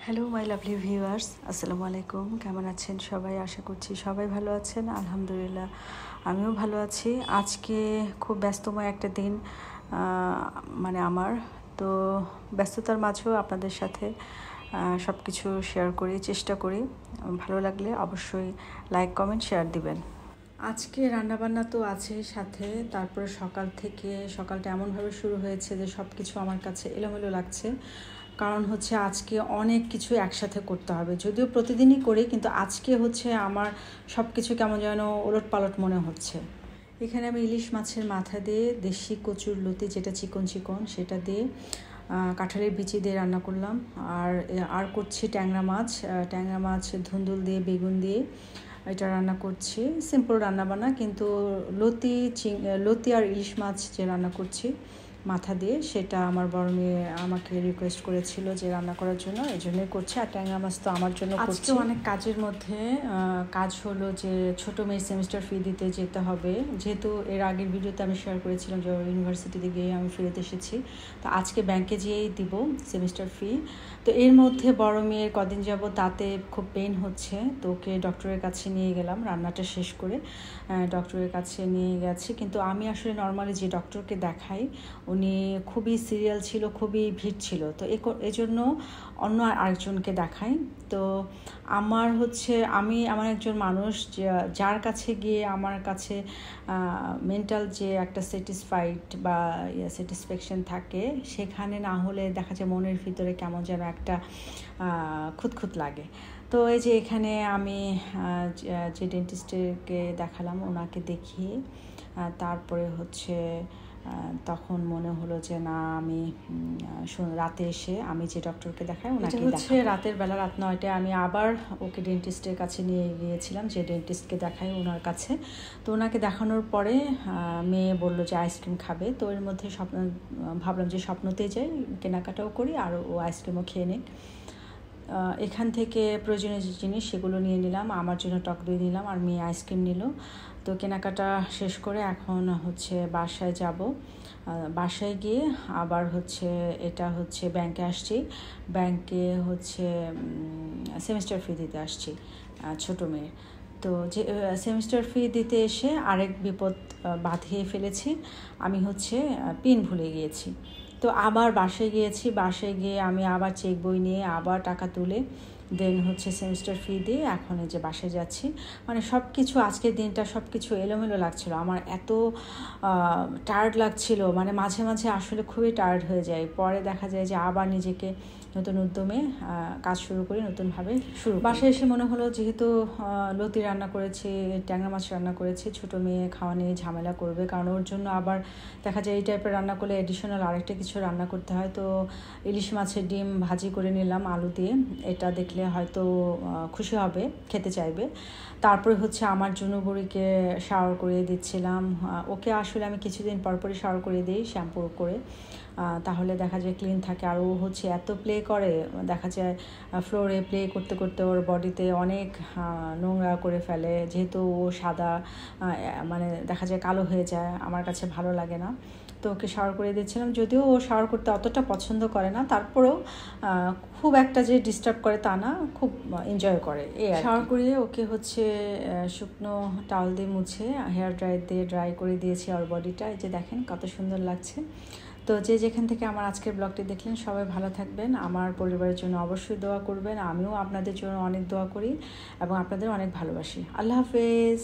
Hello my lovely viewers, আসসালামু আলাইকুম। কেমন আছেন সবাই? আশা করছি সবাই ভালো আছেন। আলহামদুলিল্লাহ আমিও ভালো আছি। আজকে খুব ব্যস্তময় একটা দিন আমার তো ব্যস্ততার মাঝেও আপনাদের সাথে সব কিছু শেয়ার করি, চেষ্টা করি। ভালো লাগলে অবশ্যই লাইক, কমেন্ট, শেয়ার দিবেন। আজকে রান্নাবান্না তো আছে সাথে, তারপরে সকালটা এমনভাবে শুরু হয়েছে যে সব কিছু আমার কাছে এলোমেলো লাগছে। কারণ হচ্ছে আজকে অনেক কিছু একসাথে করতে হবে, যদিও প্রতিদিনই করি, কিন্তু আজকে হচ্ছে আমার সব কিছু কেমন যেন ওলটপালট মনে হচ্ছে। এখানে আমি ইলিশ মাছের মাথা দিয়ে দেশি কচুর লতি, যেটা চিকন চিকন, সেটা দিয়ে কাঁঠালের বিচি দিয়ে রান্না করলাম। আর করছি ট্যাংরা মাছ ধুন্দুল দিয়ে, বেগুন দিয়ে এটা রান্না করছি। সিম্পল রান্নাবান্না, কিন্তু লতি আর ইলিশ মাছ যে রান্না করছি মাথা দিয়ে, সেটা আমার বড় মেয়ে আমাকে রিকোয়েস্ট করেছিল যে রান্না করার জন্য, এই জন্যই করছি। আর ট্যাংরা মাছ তো আমার জন্য করছি। অনেক কাজের মধ্যে কাজ হলো যে ছোটো মেয়ের সেমিস্টার ফি দিতে যেতে হবে। যেহেতু এর আগের ভিডিওতে আমি শেয়ার করেছিলাম যে ইউনিভার্সিটিতে গিয়ে আমি ফেরত এসেছি, তো আজকে ব্যাংকে যেয়েই দিব সেমিস্টার ফি। তো এর মধ্যে বড় মেয়ের কদিন যাব তাতে খুব পেন হচ্ছে, তো ওকে ডক্টরের কাছে নিয়ে গেলাম। রান্নাটা শেষ করে ডক্টরের কাছে নিয়ে গেছি। কিন্তু আমি আসলে নর্মালি যে ডক্টরকে দেখাই, উনি খুবই সিরিয়াল ছিল, খুবই ভিড় ছিল, তো এজন্য অন্য আরেকজনকে দেখাই। তো আমি এমন একজন মানুষ যার কাছে গিয়ে আমার কাছে মেন্টাল যে একটা স্যাটিসফ্যাকশন থাকে, সেখানে না হলে দেখা যায় মনের ভিতরে কেমন যেন একটা খুঁতখুত লাগে। তো এই যে এখানে আমি যে ডেন্টিস্টকে দেখালাম, ওনাকে দেখিয়ে তারপরে হচ্ছে তখন মনে হলো যে না, আমি রাতে এসে আমি যে ডক্টরকে দেখাই ওনাকে হচ্ছে রাতের বেলা, রাত 9টায় আমি আবার ওকে ডেন্টিস্টের কাছে নিয়ে গিয়েছিলাম, যে ডেন্টিস্টকে দেখাই ওনার কাছে। তো ওনাকে দেখানোর পরে মেয়ে বললো যে আইসক্রিম খাবে। তো এর মধ্যে ভাবলাম যে স্বপ্নতেই যাই, কেনাকাটাও করি আর ও আইসক্রিমও খেয়ে নেই। এখান থেকে প্রয়োজনীয় যে জিনিস সেগুলো নিয়ে নিলাম, আমার জন্য টক দই নিলাম আর মেয়ে আইসক্রিম নিল। তো কেনাকাটা শেষ করে এখন হচ্ছে বাসায় যাব। বাসায় গিয়ে আবার এটা হচ্ছে ব্যাংকে আসছি। ব্যাংকে হচ্ছে সেমিস্টার ফি দিতে আসছি ছোটো মেয়ের। তো যে সেমিস্টার ফি দিতে এসে আরেক বিপদ বাঁধিয়ে ফেলেছি। আমি পিন ভুলে গিয়েছি। তো আবার বাসায় গিয়ে আমি আবার চেক বই নিয়ে আবার টাকা তুলে দেন সেমিস্টার ফি দিয়ে এখন এই যে বাসায় যাচ্ছি। সব কিছু আজকের দিনটা সব কিছু এলোমেলো লাগছিল, আমার এত টায়ার্ড লাগছিল, মাঝে মাঝে আসলে খুবই টায়ার্ড হয়ে যায়। পরে দেখা যায় যে আবার নিজেকে নতুন উদ্যমে কাজ শুরু করি, নতুনভাবে বাসায় এসে মনে হলো যেহেতু লতি রান্না করেছি, ট্যাংরা মাছ রান্না করেছি, ছোটো মেয়ে খাওয়া নিয়ে ঝামেলা করবে, কারণ ওর জন্য আবার দেখা যায় এই টাইপের রান্না করলে অ্যাডিশনাল আরেকটা কিছু রান্না করতে হয়। তো ইলিশ মাছের ডিম ভাজি করে নিলাম আলু দিয়ে, এটা দেখলে হয়তো খুশি হবে, খেতে চাইবে। তারপরে আমার জুনুবুড়িকে শাওয়ার করিয়ে দিচ্ছিলাম। ওকে আসলে আমি কিছুদিন পরপরই শাওয়ার করিয়ে দিই শ্যাম্পু করে, তাহলে দেখা যায় ক্লিন থাকে। আর ও এত প্লে করে, দেখা যায় ফ্লোরে প্লে করতে করতে ওর বডিতে অনেক নোংরা করে ফেলে। যেহেতু ও সাদা, দেখা যায় কালো হয়ে যায়, আমার কাছে ভালো লাগে না। তো ওকে শাওয়ার করে দিচ্ছিলাম, যদিও ও শাওয়ার করতে অতটা পছন্দ করে না, তারপরেও খুব একটা যে ডিস্টার্ব করে তা না, খুব এনজয় করে। শাওয়ার করিয়ে ওকে শুকনো টাওয়াল দিয়ে মুছে হেয়ার ড্রায়ার দিয়ে ড্রাই করে দিয়েছি ওর বডিটা। এই যে দেখেন কত সুন্দর লাগছে। তো যে যেখান থেকে আমার আজকের ব্লগটি দেখলেন সবাই ভালো থাকবেন, আমার পরিবারের জন্য অবশ্যই দোয়া করবেন। আমিও আপনাদের জন্য অনেক দোয়া করি এবং আপনাদের অনেক ভালোবাসি। আল্লাহ হাফেজ।